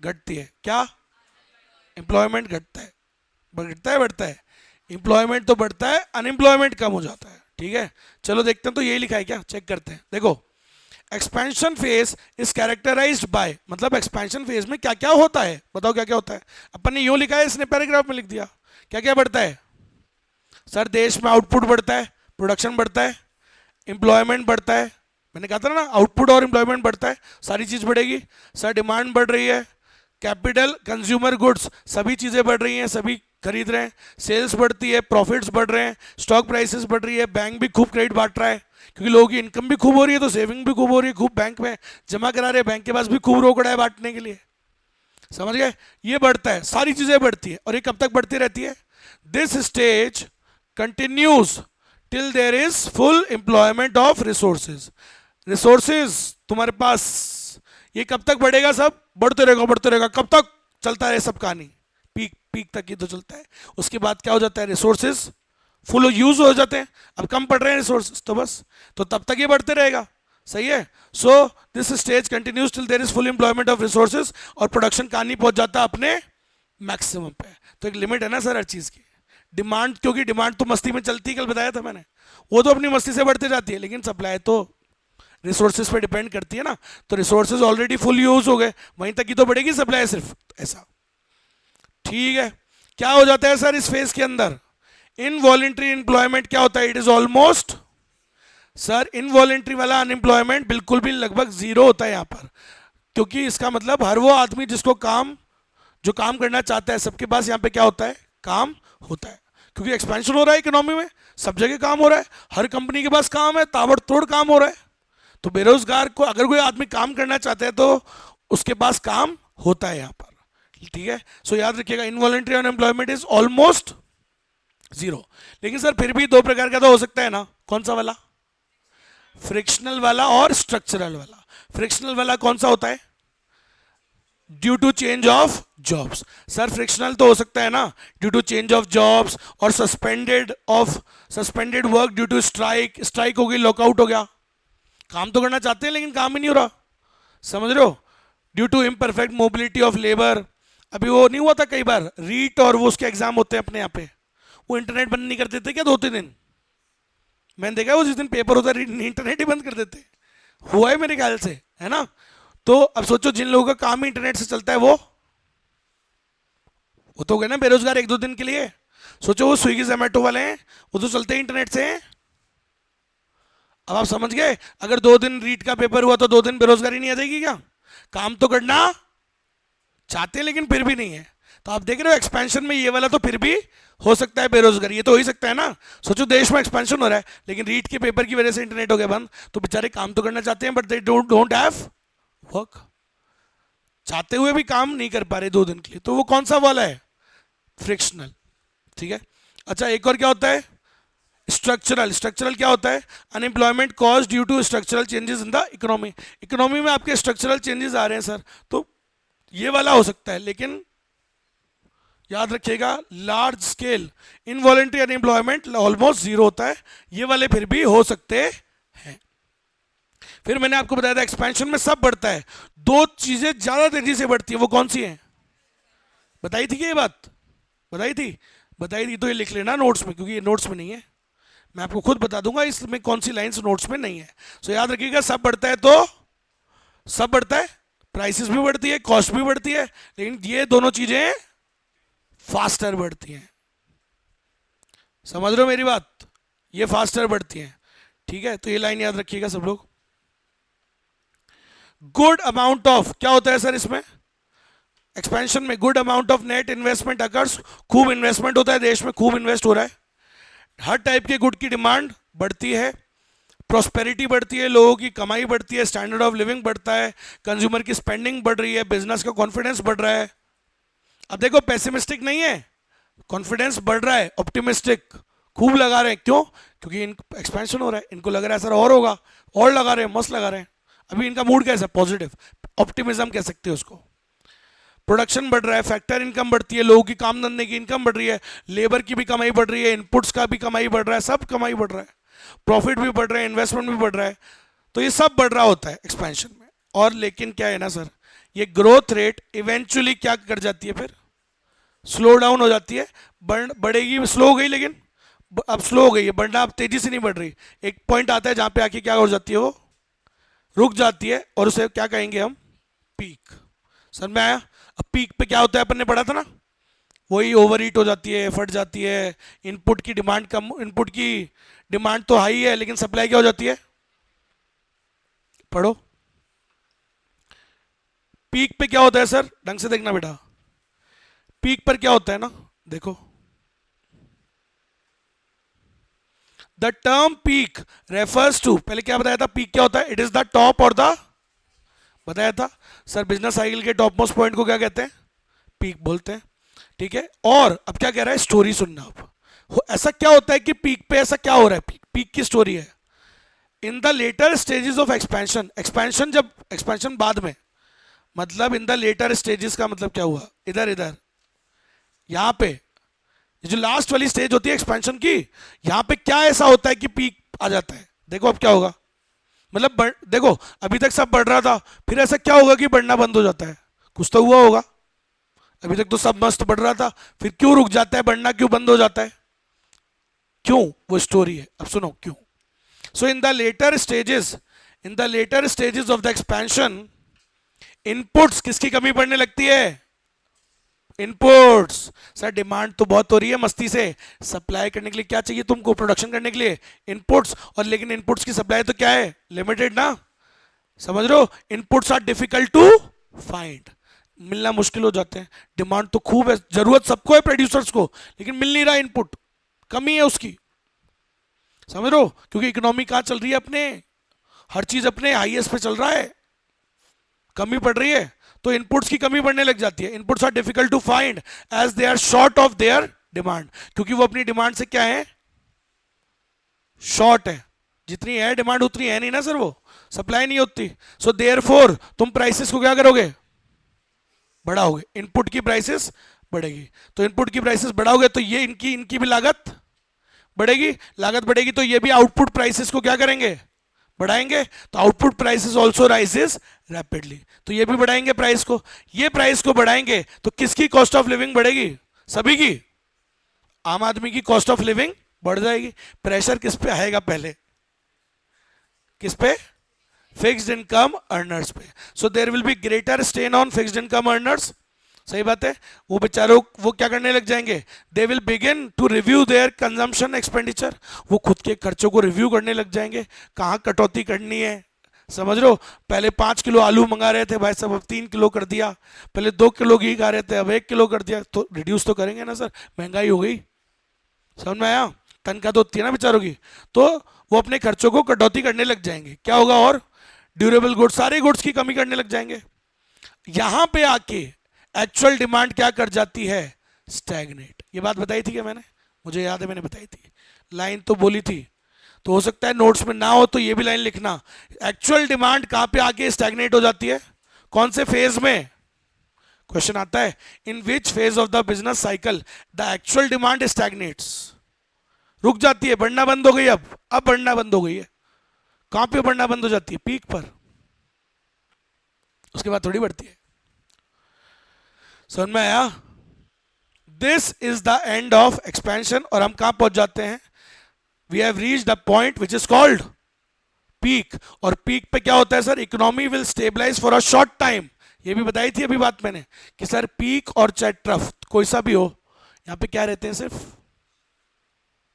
घटती है, क्या, एम्प्लॉयमेंट घटता है, बढ़ता है, बढ़ता है, एम्प्लॉयमेंट तो बढ़ता है, अनएम्प्लॉयमेंट कम हो जाता है, ठीक है। चलो देखते हैं तो यही लिखा है क्या, चेक करते हैं, देखो, expansion phase is characterized by, मतलब एक्सपेंशन फेज में क्या क्या होता है, बताओ क्या क्या होता है, अपन ने यूं लिखा है, इसने पैराग्राफ में लिख दिया, क्या क्या बढ़ता है, सर देश में आउटपुट बढ़ता है, प्रोडक्शन बढ़ता है, एम्प्लॉयमेंट बढ़ता है, मैंने कहा था ना आउटपुट और एम्प्लॉयमेंट बढ़ता है, सारी चीज़ बढ़ेगी, सर डिमांड बढ़ रही है, कैपिटल कंज्यूमर गुड्स सभी चीज़ें बढ़ रही हैं, सभी खरीद रहे हैं, सेल्स बढ़ती है, प्रॉफिट्स बढ़ रहे हैं, स्टॉक प्राइसेस बढ़ रही है, बैंक भी खूब क्रेडिट बांट रहा है, क्योंकि लोगों की इनकम भी खूब हो रही है, तो सेविंग भी खूब हो रही है, खूब बैंक में जमा करा रहे हैं, बैंक के पास भी खूब रोकड़ा है बांटने के लिए, समझ गए, ये बढ़ता है, सारी चीज़ें बढ़ती है, और ये कब तक बढ़ती रहती है, this stage continues till there is full employment of resources, resources तुम्हारे पास, ये कब तक बढ़ेगा, सब बढ़ते रहेगा, बढ़ते रहेगा, कब तक चलता रहे सब कहानी, पीक पीक तक ही तो चलता है, उसके बाद क्या हो जाता है, रिसोर्सेज फुल यूज हो जाते हैं, अब कम पड़ रहे हैं रिसोर्सेज, तो बस तो तब तक ये बढ़ते रहेगा, सही है। So this stage continues till there is full employment of resources, और प्रोडक्शन कहाँ नहीं पहुंच जाता अपने मैक्सिमम पे। तो एक लिमिट है ना सर हर चीज़ की, डिमांड, क्योंकि डिमांड तो मस्ती में चलती है, कल बताया था मैंने, वो तो अपनी मस्ती से बढ़ती जाती है, लेकिन सप्लाई तो रिसोर्सेज पे डिपेंड करती है ना, तो रिसोर्सेज ऑलरेडी फुल यूज हो गए, वहीं तक ही तो बढ़ेगी सप्लाई सिर्फ, ऐसा, ठीक है। क्या हो जाता है सर इस फेज के अंदर, इनवॉलेंट्री एम्प्लॉयमेंट क्या होता है, it is almost, sir involuntary वाला अनएम्प्लॉयमेंट बिल्कुल भी लगभग जीरो होता है यहाँ पर, क्योंकि इसका मतलब हर वो आदमी जिसको काम, जो काम करना चाहता है, सबके पास यहाँ पे क्या होता है, काम होता है, क्योंकि एक्सपेंशन हो रहा है इकोनॉमी में, सब जगह काम हो रहा है, हर कंपनी के पास काम है, ताबड़तोड़ काम हो रहा है, तो बेरोजगार को अगर कोई आदमी काम करना चाहता है तो उसके पास काम होता है यहाँ पर, ठीक है। सो याद रखिएगा involuntary unemployment is almost zero. लेकिन सर फिर भी दो प्रकार का तो हो सकता है ना, कौन सा वाला, फ्रिक्शनल वाला और स्ट्रक्चरल वाला। फ्रिक्शनल वाला कौन सा होता है, due to change of jobs, sir frictional तो हो सकता है ना due to change of jobs, और suspended work due to strike, strike हो गई, लॉकआउट हो गया, काम तो करना चाहते हैं लेकिन काम ही नहीं हो रहा, समझ रहे हो, due to imperfect mobility of labour. अभी वो नहीं हुआ था कई बार रीट और वो उसके एग्जाम होते हैं अपने यहाँ पे, वो इंटरनेट बंद नहीं कर देते क्या 2-3 दिन, मैंने देखा वो जिस दिन पेपर होता है इंटरनेट ही बंद कर देते, हुआ है मेरे ख्याल से, है ना। तो अब सोचो जिन लोगों का काम ही इंटरनेट से चलता है वो तो गए ना बेरोजगार 1-2 दिन के लिए। सोचो वो स्विगी जोमेटो वाले हैं, वो तो चलते ही इंटरनेट से हैं। अब आप समझ गए, अगर 2 दिन रीट का पेपर हुआ तो 2 दिन बेरोजगारी नहीं आ जाएगी क्या, काम तो करना चाहते हैं लेकिन फिर भी नहीं है। तो आप देख रहे हो एक्सपेंशन में ये वाला तो फिर भी हो सकता है बेरोजगारी, ये तो हो ही सकता है ना। सोचो देश में एक्सपेंशन हो रहा है लेकिन रीट के पेपर की वजह से इंटरनेट हो गया बंद, तो बेचारे काम तो करना चाहते हैं but they don't have work, चाहते हुए भी काम नहीं कर पा रहे 2 दिन के लिए, तो वो कौन सा वाला है, फ्रिक्शनल, ठीक है। अच्छा एक और क्या होता है, स्ट्रक्चरल। स्ट्रक्चरल क्या होता है, unemployment cause due to structural changes in the economy, economy में आपके स्ट्रक्चरल चेंजेस आ रहे हैं सर, तो ये वाला हो सकता है, लेकिन याद रखिएगा large scale involuntary unemployment almost zero होता है, ये वाले फिर भी हो सकते हैं। फिर मैंने आपको बताया था एक्सपेंशन में सब बढ़ता है, 2 चीजें ज्यादा तेजी से बढ़ती है, वो कौन सी है, बताई थी क्या ये बात, बताई थी तो ये लिख लेना नोट्स में, क्योंकि ये नोट्स में नहीं है, मैं आपको खुद बता दूंगा इसमें कौन सी लाइंस नोट्स में नहीं है। सो याद रखिएगा सब बढ़ता है तो सब बढ़ता है, प्राइसेस भी बढ़ती है, कॉस्ट भी बढ़ती है, लेकिन ये दोनों चीजें फास्टर बढ़ती हैं, समझ रहे हो मेरी बात, ये फास्टर बढ़ती हैं, ठीक है। तो ये लाइन याद रखिएगा सब लोग। गुड अमाउंट ऑफ क्या होता है सर इसमें, एक्सपेंशन में good amount of net investment occurs, खूब इन्वेस्टमेंट होता है देश में, खूब इन्वेस्ट हो रहा है, हर टाइप के गुड की डिमांड बढ़ती है, प्रॉस्पेरिटी बढ़ती है, लोगों की कमाई बढ़ती है, स्टैंडर्ड ऑफ लिविंग बढ़ता है, कंज्यूमर की स्पेंडिंग बढ़ रही है, बिजनेस का कॉन्फिडेंस बढ़ रहा है। अब देखो पेसिमिस्टिक नहीं है, कॉन्फिडेंस बढ़ रहा है, ऑप्टिमिस्टिक खूब लगा रहे हैं, क्यों, क्योंकि इन एक्सपेंशन हो रहा है, इनको लग रहा है सर और होगा, और लगा रहे हैं, मस्त लगा रहे हैं, अभी इनका मूड कैसा, पॉजिटिव, ऑप्टिमिज्म कह सकते हैं उसको। प्रोडक्शन बढ़ रहा है, फैक्टर इनकम बढ़ती है, लोगों की काम धंधे की इनकम बढ़ रही है, लेबर की भी कमाई बढ़ रही है, इनपुट्स का भी कमाई बढ़ रहा है, सब कमाई बढ़ रहा है, प्रॉफिट भी बढ़ रहा है, इन्वेस्टमेंट भी बढ़ रहा है, तो ये सब बढ़ रहा होता है एक्सपेंशन में। और लेकिन क्या है ना सर, ये ग्रोथ रेट इवेंचुअली क्या कर जाती है, फिर स्लो डाउन हो जाती है, बढ़ेगी, स्लो हो गई, लेकिन अब स्लो हो गई है बढ़ना, अब तेजी से नहीं बढ़ रही, एक पॉइंट आता है जहां पे आके क्या हो जाती है, वो रुक जाती है, और उसे क्या कहेंगे हम, पीक। समझ में आया। अब पीक पे क्या होता है अपन ने पढ़ा था ना, वही ओवर हीट हो जाती है, फट जाती है, इनपुट की डिमांड कम, इनपुट की डिमांड तो हाई है लेकिन सप्लाई क्या हो जाती है, पढ़ो। पीक पे क्या होता है सर, ढंग से देखना बेटा, पीक पर क्या होता है ना, देखो the term peak refers to, पहले क्या बताया था, पीक क्या होता है, इट इज द टॉप और द, बताया था सर बिजनेस साइकिल के टॉप मोस्ट पॉइंट को क्या कहते हैं, पीक बोलते हैं, ठीक है। और अब क्या कह रहा है, स्टोरी सुनना, अब ऐसा क्या होता है कि पीक पे ऐसा क्या हो रहा है, पीक की स्टोरी है, इन the later stages of expansion, expansion जब, एक्सपेंशन बाद में, मतलब इन द लेटर स्टेजेस का मतलब क्या हुआ, इधर इधर, यहां पे ये जो लास्ट वाली स्टेज होती है एक्सपेंशन की, यहां पे क्या ऐसा होता है कि पीक आ जाता है? देखो अब क्या होगा, मतलब देखो अभी तक सब बढ़ रहा था, फिर ऐसा क्या होगा कि बढ़ना बंद हो जाता है? कुछ तो हुआ होगा। अभी तक तो सब मस्त बढ़ रहा था, फिर क्यों रुक जाता है, बढ़ना क्यों बंद हो जाता है? क्यों? वो स्टोरी है, अब सुनो क्यों। So in the later stages, in the later stages of the expansion, inputs किसकी कमी पड़ने लगती है? इनपुट्स। सर डिमांड तो बहुत हो रही है मस्ती से, सप्लाई करने के लिए क्या चाहिए तुमको? प्रोडक्शन करने के लिए इनपुट्स, और लेकिन इनपुट्स की सप्लाई तो क्या है? लिमिटेड ना। समझ रहे हो? Inputs are difficult to find, मिलना मुश्किल हो जाते हैं। डिमांड तो खूब है, जरूरत सबको है प्रोड्यूसर्स को, लेकिन मिल नहीं रहा इनपुट, कमी है उसकी। समझ रहे हो? क्योंकि इकोनॉमी कहाँ चल रही है अपने, हर चीज अपने हाईएस्ट पे चल रहा है, कमी पड़ रही है, तो इनपुट्स की कमी पड़ने लग जाती है। Inputs are difficult to find as they are short of their demand, क्योंकि वो अपनी डिमांड से क्या है? शॉर्ट है। जितनी है डिमांड उतनी है नहीं ना सर, वो सप्लाई नहीं होती। सो देयरफॉर तुम प्राइसेस को क्या करोगे? बढ़ाओगे, इनपुट की प्राइसेस बढ़ेगी। तो इनपुट की प्राइसेस बढ़ाओगे तो ये इनकी इनकी भी लागत बढ़ेगी, लागत बढ़ेगी तो ये भी आउटपुट प्राइसेस को क्या करेंगे? बढ़ाएंगे। तो output prices also rises rapidly, तो ये भी बढ़ाएंगे प्राइस को। ये प्राइस को बढ़ाएंगे तो किसकी कॉस्ट ऑफ लिविंग बढ़ेगी? सभी की। आम आदमी की कॉस्ट ऑफ लिविंग बढ़ जाएगी। प्रेशर किस पे आएगा पहले? किस पे? फिक्स्ड इनकम अर्नर्स पे। So there will be greater strain on fixed income earners. सही बात है। वो बेचारों वो क्या करने लग जाएंगे? They will begin to review their consumption expenditure, वो खुद के खर्चों को रिव्यू करने लग जाएंगे, कहाँ कटौती करनी है। समझ रहे हो? पहले 5 किलो आलू मंगा रहे थे भाई साहब, अब 3 किलो कर दिया। पहले 2 किलो घी खा रहे थे, अब 1 किलो कर दिया। तो रिड्यूस तो करेंगे ना सर, महंगाई हो गई। समझ में आया? तनख्वाह तो होती है ना बेचारों की, तो वो अपने खर्चों को कटौती करने लग जाएंगे। क्या होगा? और ड्यूरेबल गुड्स, सारे गुड्स की कमी करने लग जाएंगे। यहां पे आके एक्चुअल डिमांड क्या कर जाती है? स्टैग्नेट। ये बात बताई थी क्या मैंने? मुझे याद है मैंने बताई थी, लाइन तो बोली थी। तो हो सकता है नोट्स में ना हो तो ये भी लाइन लिखना। एक्चुअल डिमांड कहां पे आके स्टैग्नेट हो जाती है? कौन से फेज में? क्वेश्चन आता है, in which phase of the business cycle the actual demand stagnates, रुक जाती है, बढ़ना बंद हो गई। अब बढ़ना बंद हो गई है। कहां पे बढ़ना बंद हो जाती है? पीक पर, उसके बाद थोड़ी बढ़ती है। समझ में आया? This is the end of expansion, और हम कहां पहुंच जाते हैं? We have reached the point which is called peak. और पीक पे क्या होता है sir? Economy will stabilise for a short time. ये भी बताई थी अभी बात मैंने कि सर पीक और चाहे ट्रफ कोई सा भी हो, यहां पे क्या रहते हैं? सिर्फ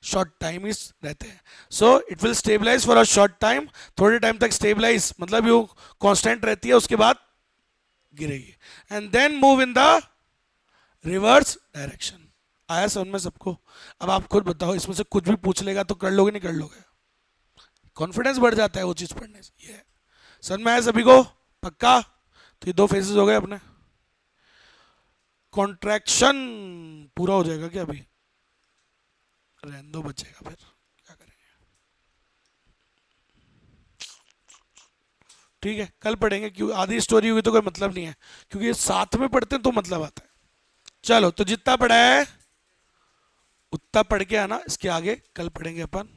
शॉर्ट टाइम ही रहते हैं। So it will stabilise for a short time, थोड़े टाइम तक स्टेबलाइज मतलब ये कांस्टेंट रहती है, उसके बाद गिरेगी। And then move in the reverse direction. आया समझ में सबको? अब आप खुद बताओ, इसमें से कुछ भी पूछ लेगा तो कर लोगे नहीं कर लोगे? कॉन्फिडेंस बढ़ जाता है वो चीज पढ़ने से। ये समझ में आया सभी को? पक्का? तो ये 2 फेजेस हो गए अपने। कॉन्ट्रैक्शन पूरा हो जाएगा क्या अभी? रहने दो, बचेगा फिर क्या करेंगे। ठीक है, कल पढ़ेंगे, क्यों आधी स्टोरी हुई तो कोई मतलब नहीं है, क्योंकि ये साथ में पढ़ते हैं तो मतलब आता है। चलो, तो जितना पढ़ा है उतना पढ़ के आना, इसके आगे कल पढ़ेंगे अपन।